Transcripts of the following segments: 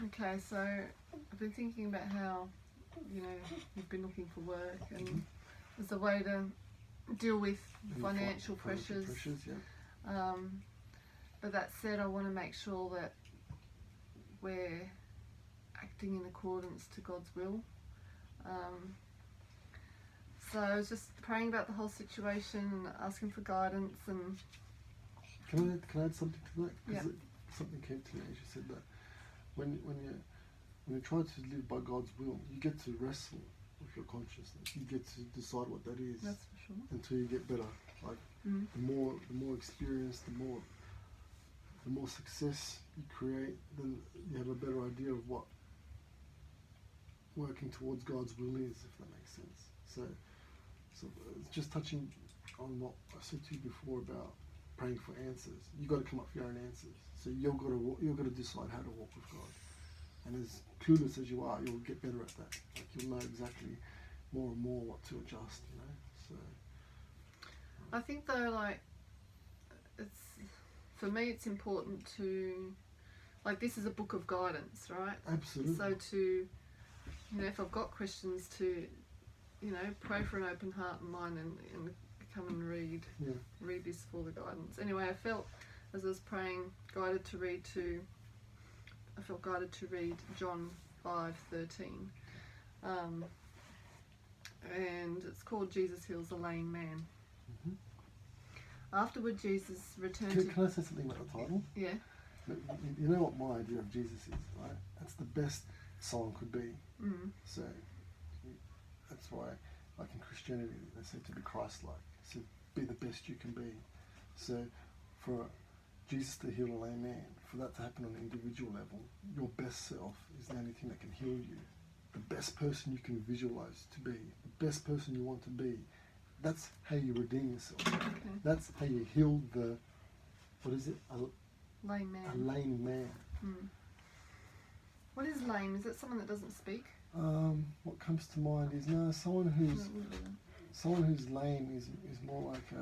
Okay, so I've been thinking about how, you've been looking for work and as a way to deal with financial pressures. Yeah. But that said, I want to make sure that we're acting in accordance to God's will. So I was just praying about the whole situation and asking for guidance. And can I add something to that? Yeah. Something came to me as you said that. When you try to live by God's will, you get to wrestle with your consciousness. You get to decide what that is. That's for sure. Until you get better. Like the more experience, the more success you create, then you have a better idea of what working towards God's will is, if that makes sense. So it's just touching on what I said to you before about praying for answers. You got to come up with your own answers. So you've got to decide how to walk with God. And as clueless as you are, you'll get better at that. Like you'll know exactly more and more what to adjust. So I think though, for me, it's important to, this is a book of guidance, right? Absolutely. So to, if I've got questions, to, pray for an open heart and mind and come and read this for the guidance. Anyway, I felt as I was praying, guided to read John 5:13, and it's called Jesus Heals a Lame Man. Mm-hmm. Afterward, Jesus returned Can I say something about the title? Yeah. You know what my idea of Jesus is, right? That's the best song could be. Mm. So that's why, like in Christianity, they say to be Christ-like. So be the best you can be. So for Jesus to heal a lame man, for that to happen on an individual level, your best self is the only thing that can heal you. The best person you can visualize to be, the best person you want to be, that's how you redeem yourself. Okay. That's how you heal the, what is it? Lame man. A lame man. Mm. What is lame? Is it someone that doesn't speak? What comes to mind is someone who's lame is more like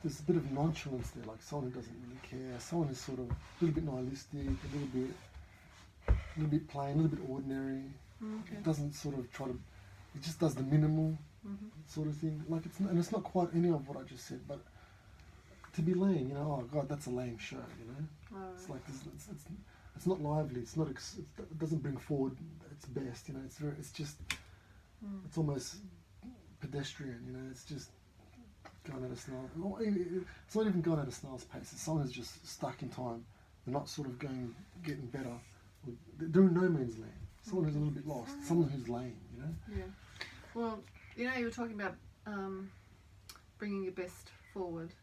there's a bit of nonchalance there, like someone who doesn't really care, someone who's sort of a little bit nihilistic, a little bit plain, a little bit ordinary. Okay. It doesn't sort of try to, it just does the minimal sort of thing. Like it's not quite any of what I just said, but to be lame, oh God, that's a lame show, Right. It's like it's not lively. It doesn't bring forward its best, It's just it's almost pedestrian, It's just going at a snail. It's not even going at a snail's pace. It's someone who's just stuck in time. They're not sort of getting better. They're in no man's land. Someone who's a little bit lost. Someone who's lame, Yeah. Well, you were talking about bringing your best forward.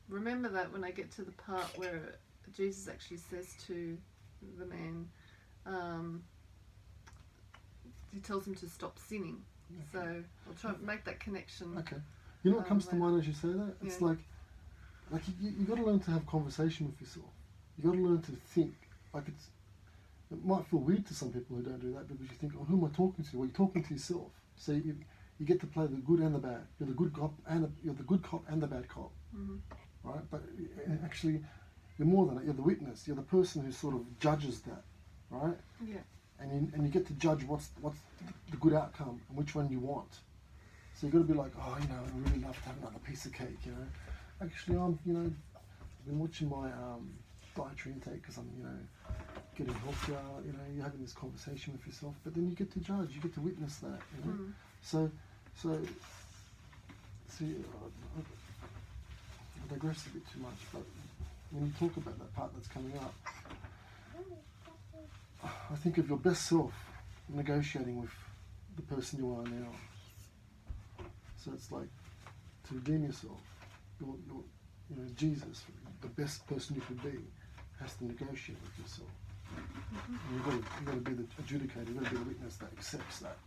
Remember that when I get to the part where Jesus actually says to the man, he tells him to stop sinning. Okay. So I'll try to make that connection. Okay. You know what comes to mind as you say that? It's like you got to learn to have conversation with yourself. You got to learn to think. It might feel weird to some people who don't do that because you think, who am I talking to? Well, you're talking to yourself. So you get to play the good and the bad. You're the good cop and you're the good cop and the bad cop, right? But actually, you're more than that. You're the witness. You're the person who sort of judges that, right? Yeah. And you get to judge what's the good outcome and which one you want. So you've got to be like, I'd really love to have another piece of cake, Actually, I've been watching my dietary intake because I'm, getting healthier, you're having this conversation with yourself, but then you get to judge, you get to witness that, So, see, I digress a bit too much, but when you talk about that part that's coming up, I think of your best self negotiating with the person you are now. So it's like to redeem yourself. Jesus, the best person you could be, has to negotiate with yourself. And you've got to be the adjudicator. You've got to be the witness that accepts that,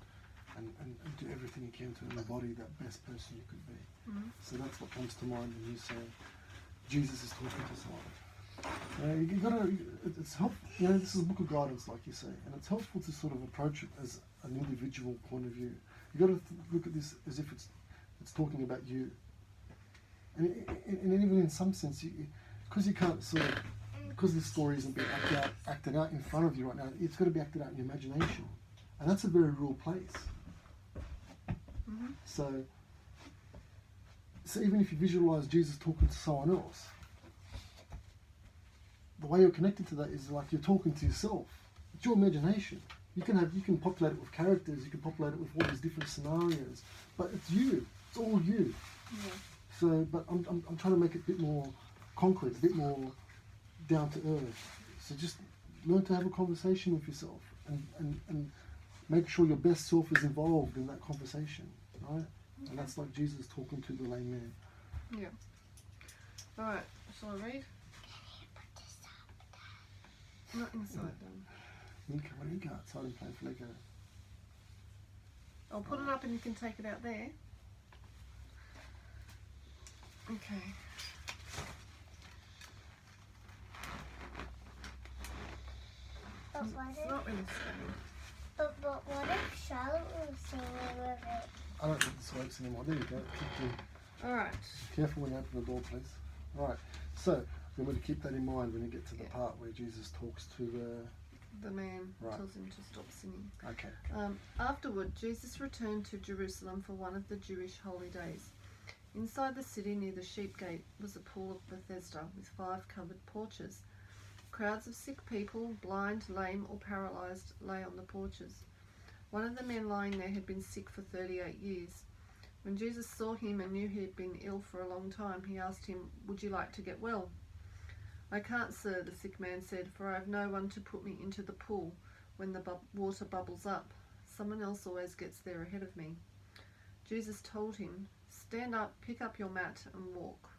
and do everything you can to embody that best person you could be. So that's what comes to mind when you say Jesus is talking to someone. It's helpful. This is a book of guidance, like you say, and it's helpful to sort of approach it as an individual point of view. You got to look at this as if it's talking about you. and even in some sense, because you can't sort of, because this story isn't being acted out in front of you right now, it's got to be acted out in your imagination. And that's a very real place. Mm-hmm. So even if you visualize Jesus talking to someone else, the way you're connected to that is like you're talking to yourself. It's your imagination. You can populate it with characters, you can populate it with all these different scenarios, but it's you. It's all you. Yeah. So, but I'm trying to make it a bit more concrete, a bit more down to earth. So just learn to have a conversation with yourself and make sure your best self is involved in that conversation, right? Okay. And that's like Jesus talking to the lame man. Yeah. All right. Shall I read? Not inside them. Why don't you go outside and play with Lego? I'll put it up and you can take it out there. Okay. But It's not really scary. But what if Charlotte was singing with it? I don't think this works anymore. There you go. Alright. Careful when you open the door, please. Alright, so remember to keep that in mind when you get to the part where Jesus talks to the man, tells him to stop sinning. Okay. Afterward, Jesus returned to Jerusalem for one of the Jewish holy days. Inside the city near the sheep gate was a pool of Bethesda with 5 covered porches. Crowds of sick people, blind, lame or paralysed, lay on the porches. One of the men lying there had been sick for 38 years. When Jesus saw him and knew he had been ill for a long time, he asked him, "Would you like to get well?" "I can't, sir," the sick man said, "for I have no one to put me into the pool when the water bubbles up. Someone else always gets there ahead of me." Jesus told him, "Stand up, pick up your mat and walk."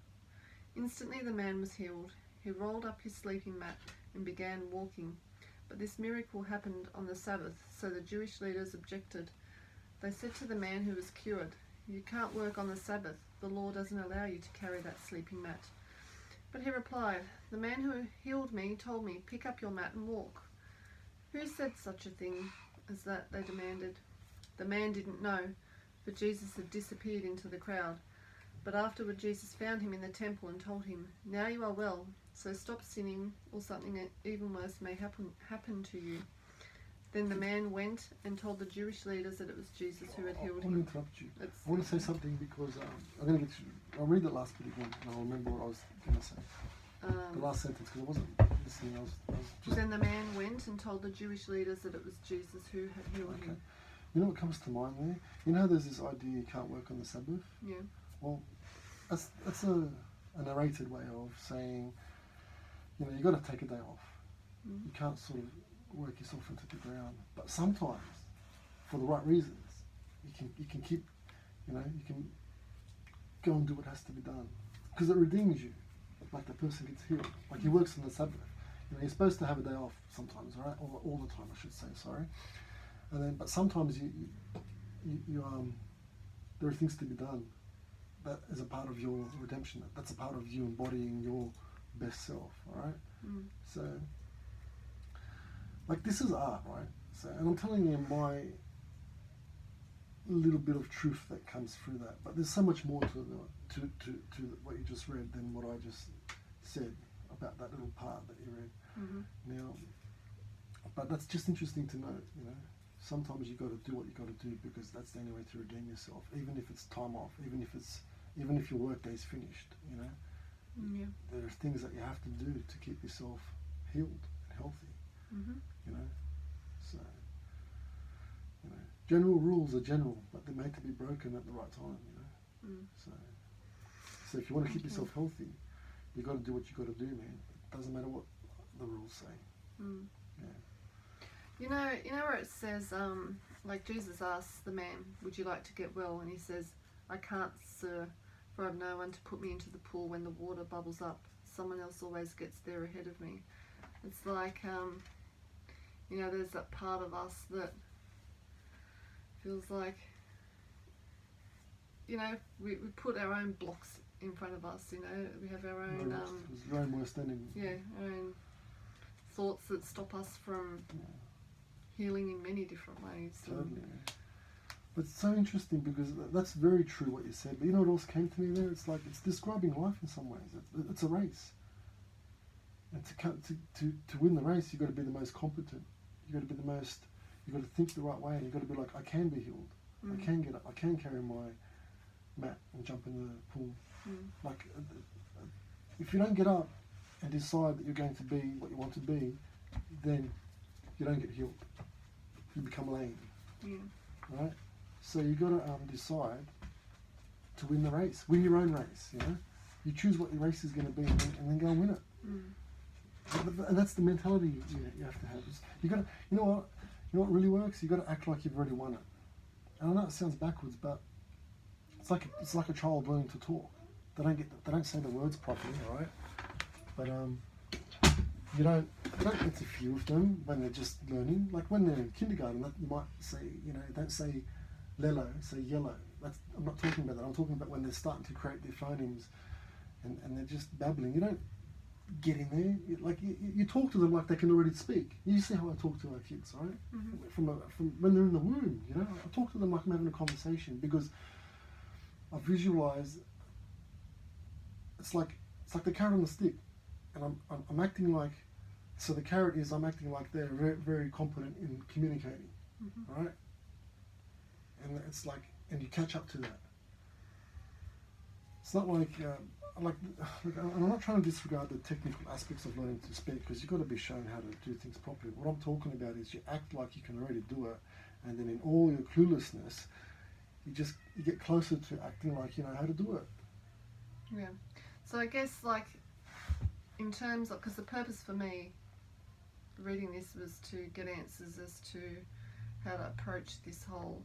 Instantly the man was healed. He rolled up his sleeping mat and began walking. But this miracle happened on the Sabbath, so the Jewish leaders objected. They said to the man who was cured, "You can't work on the Sabbath. The law doesn't allow you to carry that sleeping mat." But he replied, "The man who healed me told me, 'Pick up your mat and walk.'" "Who said such a thing as that?" they demanded. The man didn't know, for Jesus had disappeared into the crowd. But afterward Jesus found him in the temple and told him, "Now you are well, so stop sinning, or something even worse may happen to you." Then the man went and told the Jewish leaders that it was Jesus who had healed him. I want to interrupt you. I want to say something because I'll read the last bit again and I'll remember what I was going to say. The last sentence, because I wasn't listening. I was just... Then the man went and told the Jewish leaders that it was Jesus who had healed him. You know what comes to mind there? You know there's this idea you can't work on the Sabbath? Yeah. Well, that's a narrated way of saying, you know, you've got to take a day off. You can't sort of work yourself into the ground. But sometimes, for the right reasons, you can keep, you know, you can go and do what has to be done. Because it redeems you. Like the person gets healed. Like he works on the Sabbath. You know, you're supposed to have a day off sometimes, right? Or all the time, I should say, sorry. And then, but sometimes there are things to be done. That is a part of your redemption. That's a part of you embodying your best self, all right? So, like this is art, right? So, and I'm telling you my little bit of truth that comes through that. But there's so much more to what you just read than what I just said about that little part that you read. Now, but that's just interesting to note, you know. Sometimes you got to do what you got to do because that's the only way to redeem yourself. Even if it's time off, even if your work day's finished, you know. Yeah. There are things that you have to do to keep yourself healed and healthy. You know. So, you know, general rules are general, but they're made to be broken at the right time. You know. So if you want to keep yourself healthy, you got to do what you got to do, man. It doesn't matter what the rules say. Yeah. You know where it says, like Jesus asks the man, "Would you like to get well?" And he says, "I can't, sir, for I have no one to put me into the pool when the water bubbles up. Someone else always gets there ahead of me." It's like, you know, there's that part of us that feels like, you know, we put our own blocks in front of us, you know, we have our own... your own worst enemy. Yeah, our own thoughts that stop us from healing in many different ways. Totally. But it's so interesting because that's very true what you said. But you know what else came to me there? It's like it's describing life in some ways. It's a race, and to win the race, you've got to be the most competent. You've got to be the most. You've got to think the right way, and you've got to be like, I can be healed. I can get up. I can carry my mat and jump in the pool. Like, if you don't get up and decide that you're going to be what you want to be, then you don't get healed. You become lame. Right? So you've got to decide to win the race. Win your own race, you know? You choose what your race is going to be and then go and win it. And that's the mentality you have to have. You got to, you know what really works? You've got to act like you've already won it. And I know it sounds backwards, but it's like a child learning to talk. They don't say the words properly, all right? But you don't interfere with them when they're just learning. Like when they're in kindergarten, you might say, don't say lello, say yellow. I'm not talking about that. I'm talking about when they're starting to create their phonemes and they're just babbling. You don't get in there. You talk to them like they can already speak. You see how I talk to our kids, right? From when they're in the womb, you know. I talk to them like I'm having a conversation because I visualize. It's like the carrot and the stick, and I'm acting like. So the carrot is I'm acting like they're very, very competent in communicating, right? And it's like, and you catch up to that. It's not like, I'm not trying to disregard the technical aspects of learning to speak because you've got to be shown how to do things properly. What I'm talking about is you act like you can already do it, and then in all your cluelessness, you get closer to acting like you know how to do it. Yeah. So I guess like in terms of, because the purpose for me reading this was to get answers as to how to approach this whole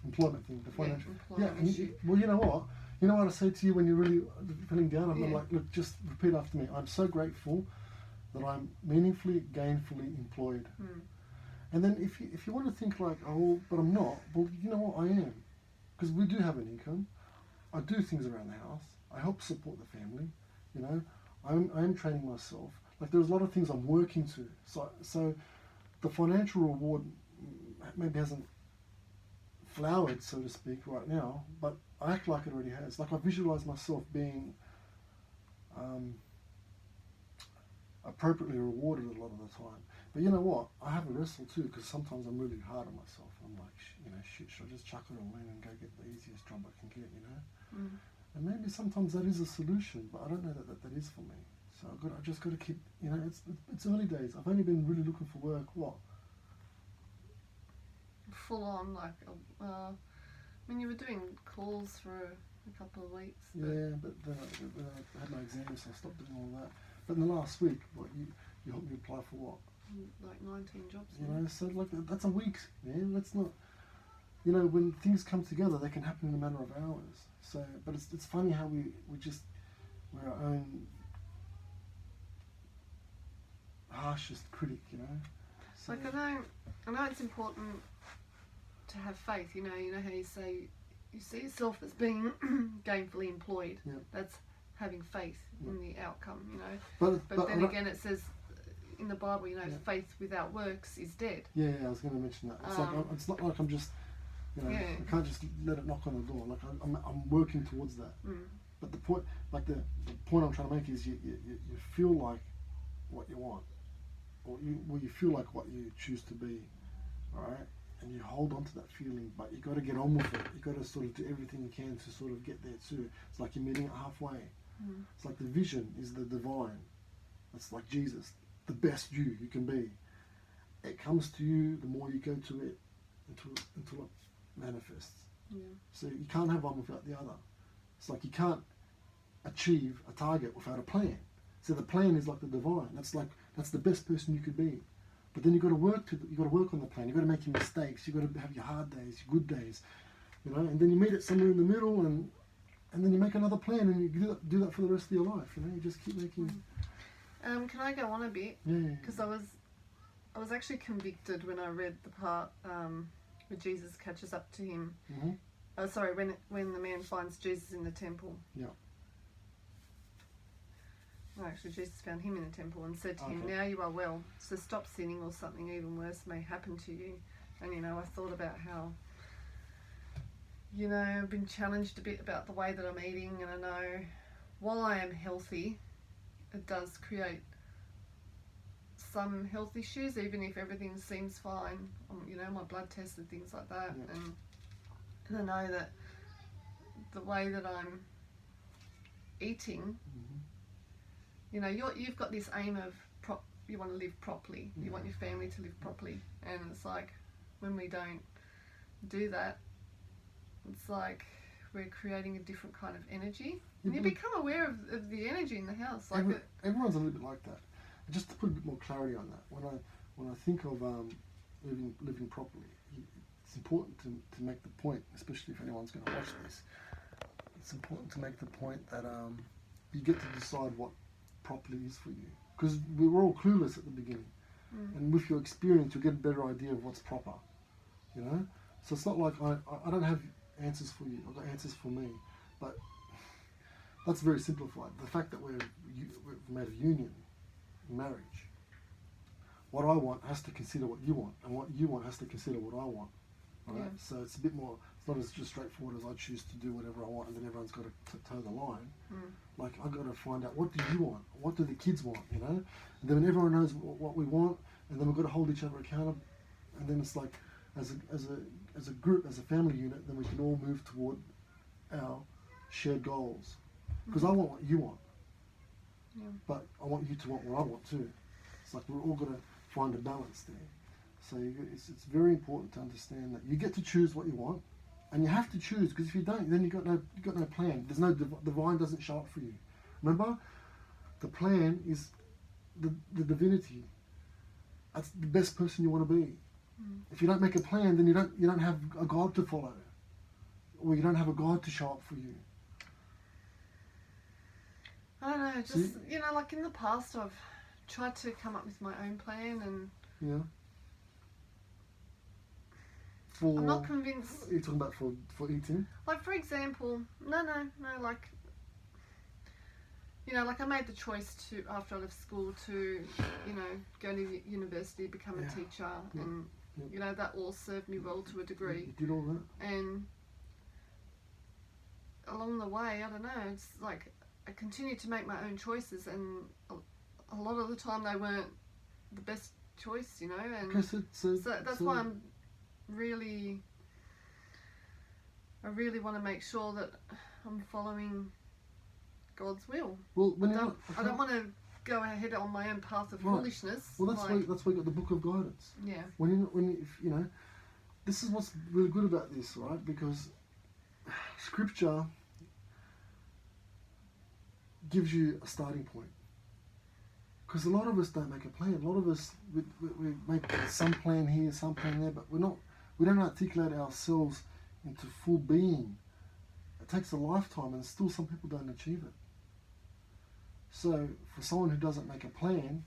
employment thing, the financial. Employment issue. Well, you know what? You know what I say to you when you're really feeling down? I'm like, look, just repeat after me. I'm so grateful that I'm meaningfully, gainfully employed. And then if you want to think like, oh, but I'm not, well, you know what? I am. Because we do have an income. I do things around the house. I help support the family. You know, I am training myself. Like there's a lot of things I'm working to. So the financial reward maybe hasn't flowered, so to speak, right now, but I act like it already has. Like I visualize myself being appropriately rewarded a lot of the time. But you know what? I have a wrestle too, because sometimes I'm really hard on myself. I'm like, shit, should I just chuck it all in and go get the easiest job I can get, you know? And maybe sometimes that is a solution, but I don't know that is for me. So I just got to keep, it's early days. I've only been really looking for work, full on, like, I mean, you were doing calls for a couple of weeks. Yeah, but then I had my exams, so I stopped doing all that. But in the last week, you helped me apply for what? Like 19 jobs. So like that's a week, man. That's not, when things come together, they can happen in a matter of hours. So, but it's funny how we're our own harshest critic, So, like I know it's important to have faith. You know how you say you see yourself as being gainfully employed. Yeah. That's having faith in the outcome. But then again, it says in the Bible, faith without works is dead. Yeah, I was going to mention that. It's it's not like I'm just, I can't just let it knock on the door. Like I'm working towards that. But the point, the point I'm trying to make is you feel like what you want, or you feel like what you choose to be, all right? And you hold on to that feeling, but you got to get on with it. You got to sort of do everything you can to sort of get there too. It's like you're meeting it halfway. It's like the vision is the divine. It's like Jesus, the best you can be. It comes to you the more you go to it until it manifests. Yeah. So you can't have one without the other. It's like you can't achieve a target without a plan. So the plan is like the divine. That's the best person you could be. But then you got to work on the plan. You got to make your mistakes. You got to have your hard days, your good days, and then you meet it somewhere in the middle, and then you make another plan, and you do that for the rest of your life. You just keep making. Can I go on a bit? Yeah. Because I was actually convicted when I read the part where Jesus catches up to him. When the man finds Jesus in the temple. Yeah. Well, actually, Jesus found him in the temple and said to him, "Now you are well, so stop sinning, or something even worse may happen to you." And, you know, I thought about how, you know, I've been challenged a bit about the way that I'm eating, and I know while I am healthy, it does create some health issues, even if everything seems fine, you know, my blood tests and things like that. Yeah. And I know that the way that I'm eating, you know, you've got this aim of you want to live properly, you want your family to live properly, and it's like when we don't do that, it's like we're creating a different kind of energy, and you become aware of the energy in the house. Like everyone's a little bit like that. Just to put a bit more clarity on that, when I think of living properly, it's important to make the point, especially if anyone's going to watch this. It's important to make the point that you get to decide what properly is for you, because we were all clueless at the beginning, and with your experience, you'll get a better idea of what's proper. You know, so it's not like I don't have answers for you. I've got answers for me, but that's very simplified. The fact that we've made a union, marriage, what I want has to consider what you want, and what you want has to consider what I want. Right? Yeah. So it's a bit more. It's not as just straightforward as I choose to do whatever I want, and then everyone's got to toe the line. Like I've got to find out, what do you want? What do the kids want? You know, and then when everyone knows what we want, and then we've got to hold each other accountable, and then it's like as a group, as a family unit, then we can all move toward our shared goals. Because I want what you want, but I want you to want what I want too. It's like we're all got to find a balance there. So it's very important to understand that you get to choose what you want, and you have to choose, because if you don't, then you got no plan. There's no divine doesn't show up for you. Remember, the plan is the divinity. That's the best person you want to be. If you don't make a plan, then you don't have a God to follow, or you don't have a God to show up for you. I don't know, just, you know, like in the past I've tried to come up with my own plan, and I'm not convinced. You're talking about for eating? Like, for example, no, like, you know, like I made the choice to, after I left school, to, you know, go to university, become a teacher, and, you know, that all served me well to a degree. You did all that? And along the way, I don't know, it's like I continued to make my own choices, and a lot of the time they weren't the best choice, you know, and so that's why I really want to make sure that I'm following God's will. Well, I don't want to go ahead on my own path of foolishness. Well, that's why you got the book of guidance. Yeah. If you know, this is what's really good about this, right? Because Scripture gives you a starting point. Because a lot of us don't make a plan. A lot of us we make some plan here, some plan there, but we don't articulate ourselves into full being. It takes a lifetime, and still some people don't achieve it. So for someone who doesn't make a plan,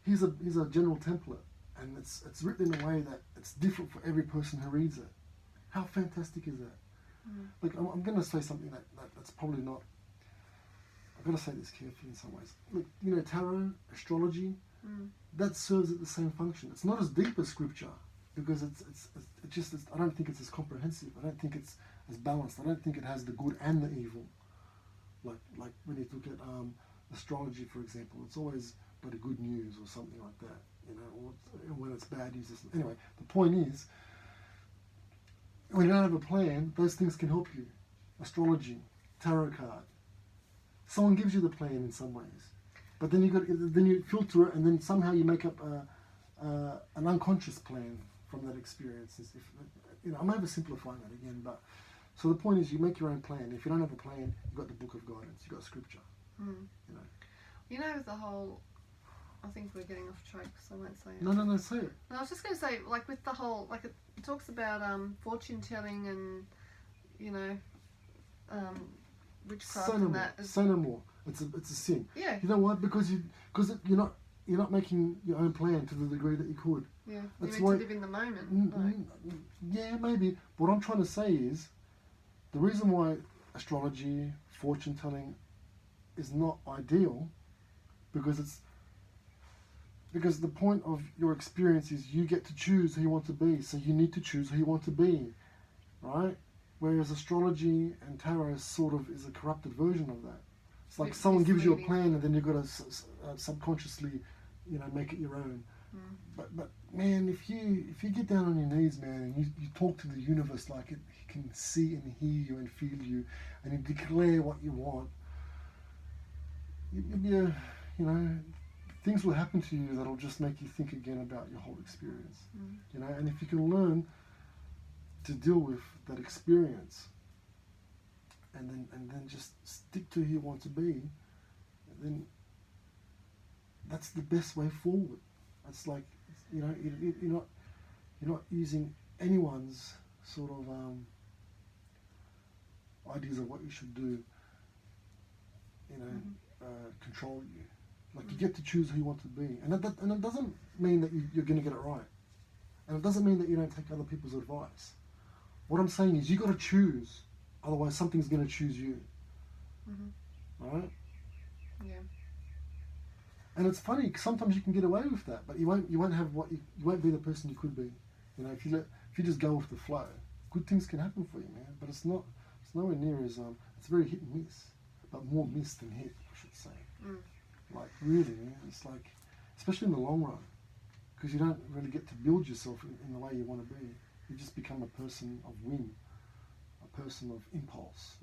here's a general template, and it's written in a way that it's different for every person who reads it. How fantastic is that? Like, I'm going to say something that's probably not. I've got to say this carefully in some ways. Look, you know, tarot, astrology, that serves at the same function. It's not as deep as Scripture, because it's just I don't think it's as comprehensive. I don't think it's as balanced. I don't think it has the good and the evil. Like when you look at astrology, for example, it's always got a good news or something like that, you know, or when it's bad news. Anyway, the point is, when you don't have a plan, those things can help you. Astrology, tarot card. Someone gives you the plan in some ways, but then you filter it, and then somehow you make up an unconscious plan from that experience. If, you know, I'm oversimplifying that again, but so the point is, you make your own plan. If you don't have a plan, you've got the book of guidance, you've got Scripture. You know, the whole. I think we're getting off track, so I won't say it. No, say it. No, I was just going to say, like, with the whole, like, it talks about fortune telling and, you know, witchcraft and that. Say no more. It's a sin. Yeah. You know why? Because you're not making your own plan to the degree that you could. Yeah. That's you need to live in the moment. Yeah, maybe. What I'm trying to say is, the reason why astrology, fortune telling is not ideal, because because the point of your experience is you get to choose who you want to be, so you need to choose who you want to be, right? Whereas astrology and tarot sort of is a corrupted version of that. It's like someone gives you a plan and then you've got to subconsciously, make it your own. But man, if you get down on your knees, man, and you talk to the universe like it can see and hear you and feel you, and you declare what you want, you'll be things will happen to you that'll just make you think again about your whole experience. And if you can learn to deal with that experience and then just stick to who you want to be, then that's the best way forward. It's like, you're not using anyone's sort of ideas of what you should do, control you. Like, you get to choose who you want to be, and it doesn't mean that you're going to get it right, and it doesn't mean that you don't take other people's advice. What I'm saying is, you got to choose, otherwise something's going to choose you. Right? Yeah. And it's funny, sometimes you can get away with that, but you won't have you won't be the person you could be. If you just go with the flow, good things can happen for you, man. But it's nowhere near as it's very hit and miss, but more miss than hit, I should say. Like, really, man, it's like, especially in the long run, because you don't really get to build yourself in the way you want to be. You just become a person of whim, a person of impulse,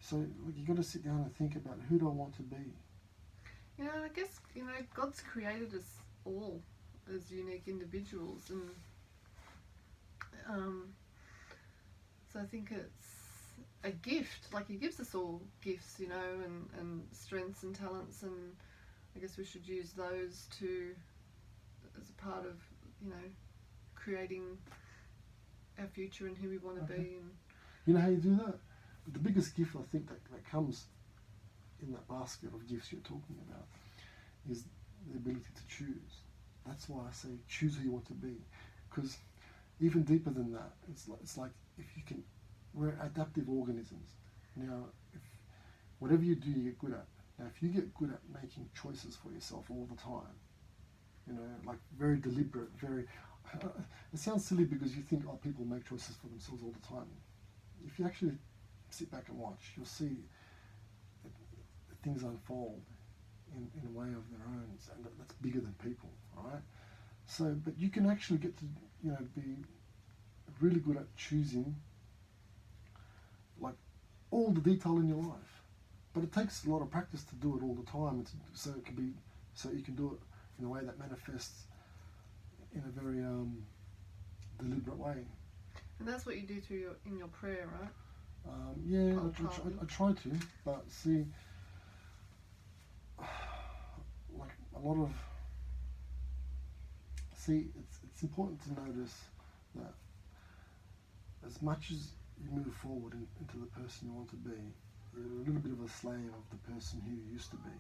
So you got to sit down and think about, who do I want to be? And I guess, God's created us all as unique individuals, and so I think it's a gift. Like, He gives us all gifts, and strengths and talents, and I guess we should use those as a part of, creating our future and who we want to be. And you know how you do that? The biggest gift, I think, that comes in that basket of gifts you're talking about is the ability to choose. That's why I say choose who you want to be, because even deeper than that, it's like if you can, we're adaptive organisms. Now, if whatever you do, you get good at. Now, if you get good at making choices for yourself all the time, like very deliberate, it sounds silly because you think, people make choices for themselves all the time. If you actually sit back and watch, you'll see things unfold in a way of their own, and that's bigger than people, right? So, but you can actually get to, be really good at choosing, like, all the detail in your life. But it takes a lot of practice to do it all the time, so you can do it in a way that manifests in a very deliberate way. And that's what you do in your prayer, right? Yeah, I try to, but see, like a lot of, it's important to notice that as much as you move forward into the person you want to be, you're a little bit of a slave of the person who you used to be.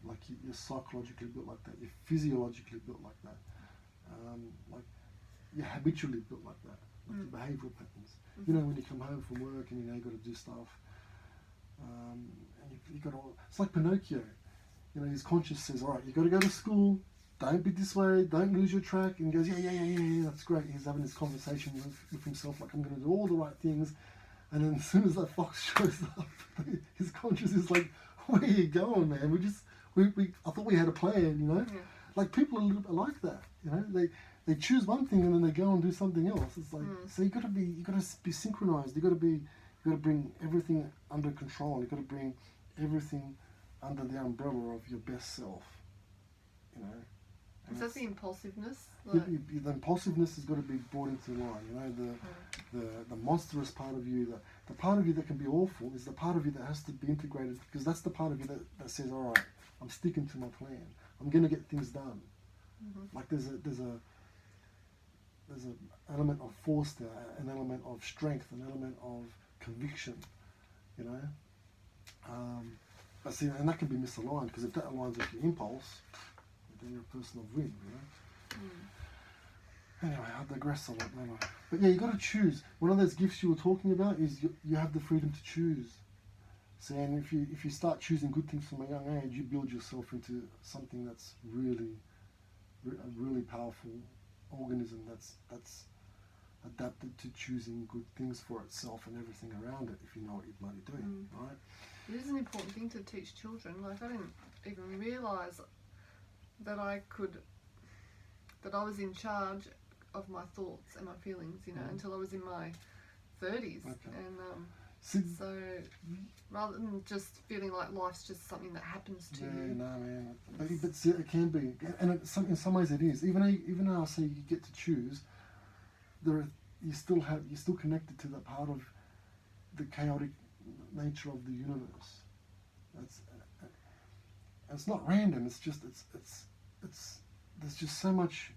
Like, you're psychologically built like that, you're physiologically built like that, like you're habitually built like that, like your behavioural patterns. When you come home from work and you've got to do stuff, and you got all, it's like Pinocchio. His conscience says, all right, you've got to go to school, don't be this way, don't lose your track, and he goes, yeah, that's great. He's having this conversation with himself, like, I'm going to do all the right things, and then as soon as that fox shows up, his conscience is like, where are you going, man? I thought we had a plan, Like, people are a little bit like that, They choose one thing and then they go and do something else. It's like, so you got to be synchronized. You got to bring everything under control. You got to bring everything under the umbrella of your best self. Is that the impulsiveness? The impulsiveness has got to be brought into line. The monstrous part of you, the part of you that can be awful, is the part of you that has to be integrated, because that's the part of you that says, all right, I'm sticking to my plan. I'm going to get things done. Like, there's an element of force there, an element of strength, an element of conviction, But see, and that can be misaligned, because if that aligns with your impulse, then you're a person of whim, Anyway, I digress a lot, don't I? But yeah, you got to choose. One of those gifts you were talking about is you have the freedom to choose. See, and if you start choosing good things from a young age, you build yourself into something that's really a really powerful organism that's adapted to choosing good things for itself and everything around it, if you know what you're bloody doing, right? It is an important thing to teach children. Like, I didn't even realise that I was in charge of my thoughts and my feelings, you know, until I was in my 30s. Okay. And so rather than just feeling like life's just something that happens to you. No, man. But see, it can be, and in some ways it is. Even though I say you get to choose, you're still connected to that part of the chaotic nature of the universe. It's not random. It's just there's just so much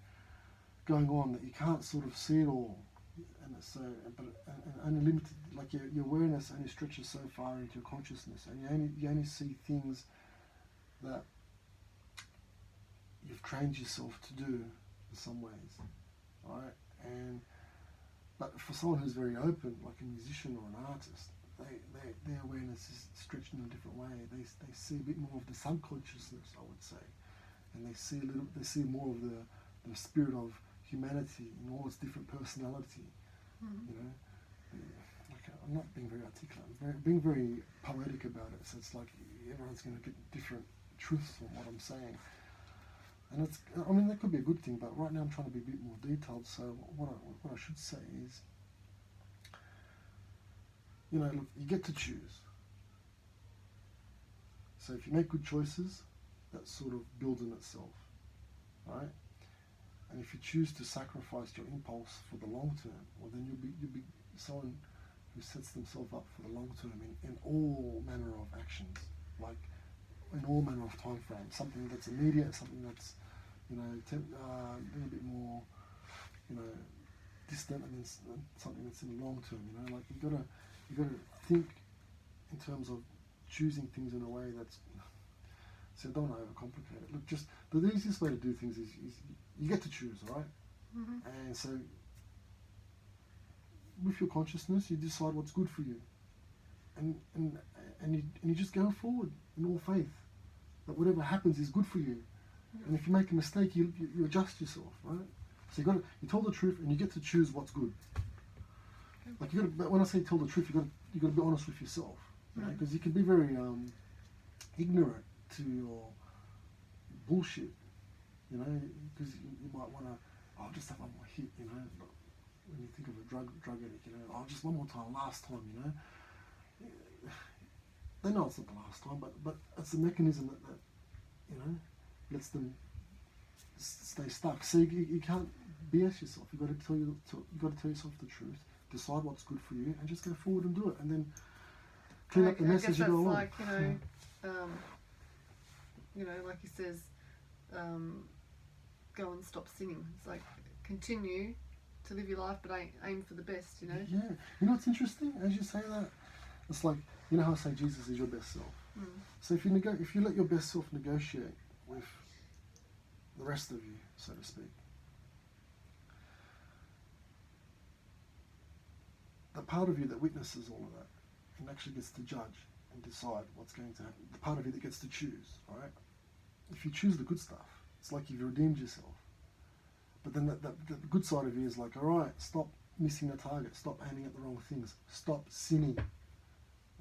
going on that you can't sort of see it all, and so but only limited. Like your awareness only stretches so far into your consciousness, and you only see things that you've trained yourself to do in some ways, right? But for someone who's very open, like a musician or an artist, their awareness is stretched in a different way. They see a bit more of the subconsciousness, I would say, and they see more of the spirit of humanity in all its different personality. You know, like I'm not being very articulate. I'm being very poetic about it. So it's like everyone's going to get different truths from what I'm saying. And that could be a good thing, but right now I'm trying to be a bit more detailed. So what I should say is, you know, look, you get to choose. So if you make good choices, that sort of builds in itself, right? And if you choose to sacrifice your impulse for the long term, well, then you'll be someone who sets themselves up for the long term in all manner of actions, like in all manner of time frames. Something that's immediate, something that's, you know, a little bit more, you know, distant, and then something that's in the long term. You know, like you gotta think in terms of choosing things in a way that's. So don't overcomplicate it. Look, just the easiest way to do things is you get to choose, all right? And so with your consciousness, you decide what's good for you, and you just go forward in all faith that whatever happens is good for you. And if you make a mistake, you adjust yourself, right? So you tell the truth, and you get to choose what's good. Like but when I say tell the truth, you got to be honest with yourself, right? Because you can be very ignorant to your bullshit, you know, because you might want to, I'll just have one more hit, you know. But when you think of a drug addict, you know, just one more time, last time, you know. They know it's not the last time, but it's a mechanism that you know, lets them stay stuck. So you can't BS yourself. You've got to tell yourself the truth, decide what's good for you, and just go forward and do it, and then clean up the mess as you go along. Like, you know, like he says, go and stop sinning. It's like continue to live your life, but aim for the best. You know. Yeah, you know what's interesting? As you say that, it's like, you know how I say Jesus is your best self. So if you let your best self negotiate with the rest of you, so to speak, the part of you that witnesses all of that and actually gets to judge and decide what's going to happen, the part of you that gets to choose, all right? If you choose the good stuff, it's like you've redeemed yourself. But then the good side of you is like, all right, stop missing the target, stop aiming at the wrong things, stop sinning.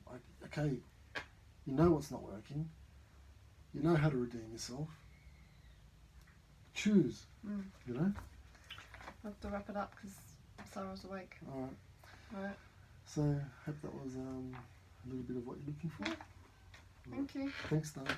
Like, okay, you know what's not working, you know how to redeem yourself. Choose, you know? I have to wrap it up because Sarah's awake. All right. So, hope that was a little bit of what you're looking for. Thank you. Thanks, Dana.